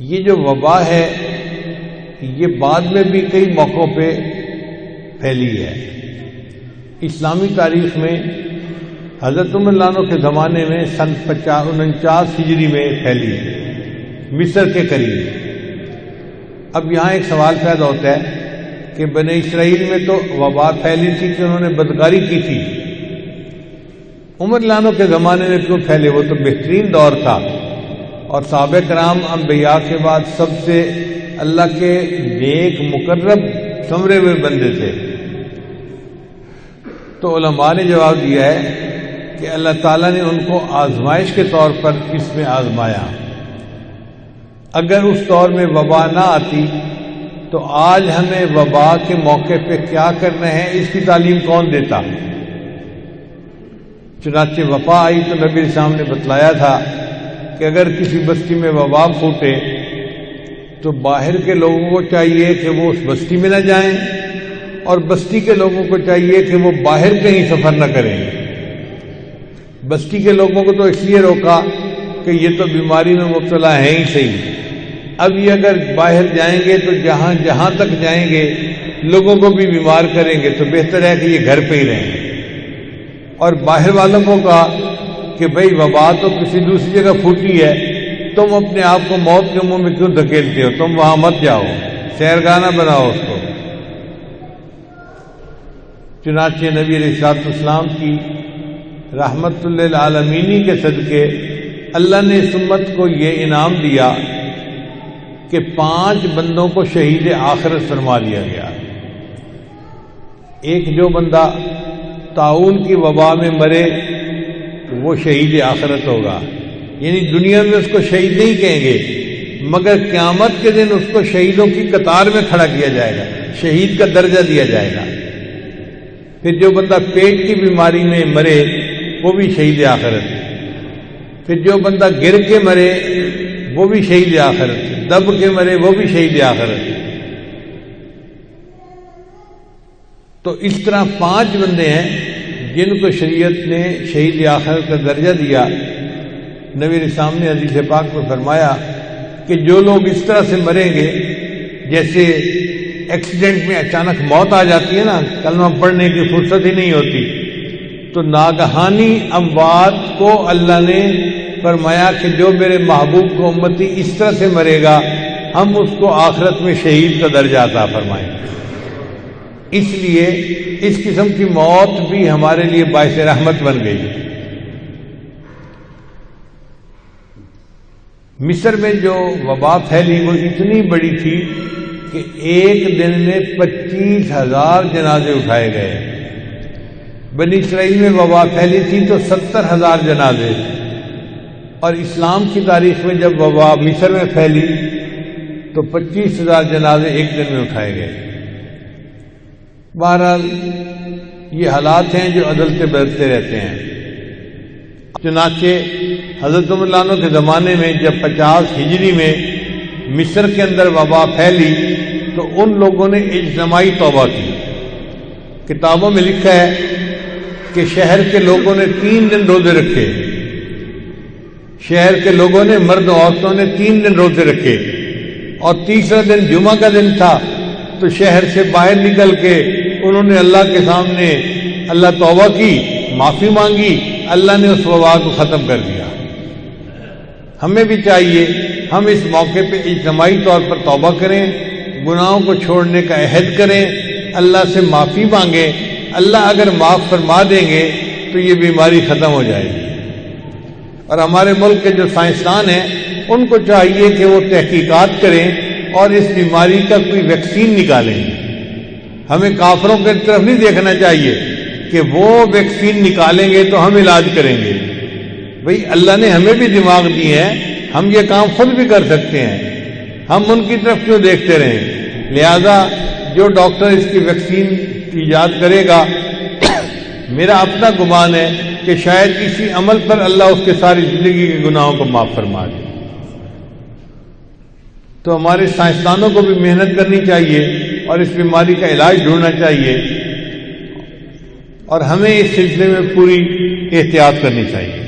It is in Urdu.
یہ جو وبا ہے یہ بعد میں بھی کئی موقعوں پہ پھیلی ہے۔ اسلامی تاریخ میں حضرت عمر رضی اللہ عنہ کے زمانے میں سن 49 ہجری میں پھیلی مصر کے قریب۔ اب یہاں ایک سوال پیدا ہوتا ہے کہ بنی اسرائیل میں تو وبا پھیلی تھی کہ انہوں نے بدکاری کی تھی، عمر رضی اللہ عنہ کے زمانے میں کیوں پھیلے؟ وہ تو بہترین دور تھا اور صحابہ کرام انبیاء کے بعد سب سے اللہ کے نیک مقرب سمرے ہوئے بندے تھے۔ تو علماء نے جواب دیا ہے کہ اللہ تعالیٰ نے ان کو آزمائش کے طور پر اس میں آزمایا۔ اگر اس دور میں وبا نہ آتی تو آج ہمیں وبا کے موقع پہ کیا کرنا ہے اس کی تعلیم کون دیتا؟ چنانچہ وبا آئی تو نبی السلام نے بتلایا تھا کہ اگر کسی بستی میں وبا پھوٹے تو باہر کے لوگوں کو چاہیے کہ وہ اس بستی میں نہ جائیں اور بستی کے لوگوں کو چاہیے کہ وہ باہر کہیں سفر نہ کریں۔ بستی کے لوگوں کو تو اس لیے روکا کہ یہ تو بیماری میں مبتلا ہیں ہی صحیح، اب یہ اگر باہر جائیں گے تو جہاں تک جائیں گے لوگوں کو بھی بیمار کریں گے، تو بہتر ہے کہ یہ گھر پہ ہی رہیں۔ اور باہر والوں کو کہا کہ بھئی وبا تو کسی دوسری جگہ پھوٹی ہے، تم اپنے آپ کو موت کے منہ میں کیوں دھکیلتے ہو؟ تم وہاں مت جاؤ، سیرگاہ بناؤ اس کو۔ چنانچہ نبی علیہ السلام کی رحمت للعالمین کے صدقے اللہ نے اس امت کو یہ انعام دیا کہ 5 بندوں کو شہید آخرت فرما دیا گیا۔ ایک جو بندہ طاعون کی وبا میں مرے وہ شہید آخرت ہوگا، یعنی دنیا میں اس کو شہید نہیں کہیں گے مگر قیامت کے دن اس کو شہیدوں کی قطار میں کھڑا کیا جائے گا، شہید کا درجہ دیا جائے گا۔ پھر جو بندہ پیٹ کی بیماری میں مرے وہ بھی شہید آخرت، پھر جو بندہ گر کے مرے وہ بھی شہید آخرت، دب کے مرے وہ بھی شہید آخرت۔ تو اس طرح 5 بندے ہیں جن کو شریعت نے شہید آخرت کا درجہ دیا۔ نبی علیہ السلام نے حدیث پاک میں فرمایا کہ جو لوگ اس طرح سے مریں گے جیسے ایکسیڈنٹ میں اچانک موت آ جاتی ہے نا، کلمہ پڑھنے کی فرصت ہی نہیں ہوتی، تو ناگہانی اموات کو اللہ نے فرمایا کہ جو میرے محبوب کو امتی اس طرح سے مرے گا ہم اس کو آخرت میں شہید کا درجہ عطا فرمائیں گے۔ اس لیے اس قسم کی موت بھی ہمارے لیے باعث رحمت بن گئی۔ مصر میں جو وبا پھیلی وہ اتنی بڑی تھی کہ ایک دن میں 25,000 جنازے اٹھائے گئے۔ بنی اسرائیل میں وبا پھیلی تھی تو 70,000 جنازے، اور اسلام کی تاریخ میں جب وبا مصر میں پھیلی تو 25,000 جنازے ایک دن میں اٹھائے گئے۔ بہرحال یہ حالات ہیں جو عدلتے بدلتے رہتے ہیں۔ چنانچہ حضرت عمر رضی اللہ عنہ کے زمانے میں جب 50 ہجری میں مصر کے اندر وبا پھیلی تو ان لوگوں نے اجتماعی توبہ کی۔ کتابوں میں لکھا ہے کہ شہر کے لوگوں نے 3 دن روزے رکھے، شہر کے لوگوں نے مرد و عورتوں نے 3 دن روزے رکھے، اور تیسرا دن جمعہ کا دن تھا تو شہر سے باہر نکل کے انہوں نے اللہ کے سامنے اللہ توبہ کی، معافی مانگی، اللہ نے اس وبا کو ختم کر دیا۔ ہمیں بھی چاہیے ہم اس موقع پہ اجتماعی طور پر توبہ کریں، گناہوں کو چھوڑنے کا عہد کریں، اللہ سے معافی مانگیں۔ اللہ اگر معاف فرما دیں گے تو یہ بیماری ختم ہو جائے گی۔ اور ہمارے ملک کے جو سائنسدان ہیں ان کو چاہیے کہ وہ تحقیقات کریں اور اس بیماری کا کوئی ویکسین نکالیں۔ ہمیں کافروں کی طرف نہیں دیکھنا چاہیے کہ وہ ویکسین نکالیں گے تو ہم علاج کریں گے۔ بھئی اللہ نے ہمیں بھی دماغ دی ہے، ہم یہ کام خود بھی کر سکتے ہیں، ہم ان کی طرف کیوں دیکھتے رہیں؟ لہذا جو ڈاکٹر اس کی ویکسین ایجاد کرے گا میرا اپنا گمان ہے کہ شاید اسی عمل پر اللہ اس کے ساری زندگی کے گناہوں کو معاف فرما دے۔ تو ہمارے سائنسدانوں کو بھی محنت کرنی چاہیے اور اس بیماری کا علاج ڈھونڈنا چاہیے، اور ہمیں اس سلسلے میں پوری احتیاط کرنی چاہیے۔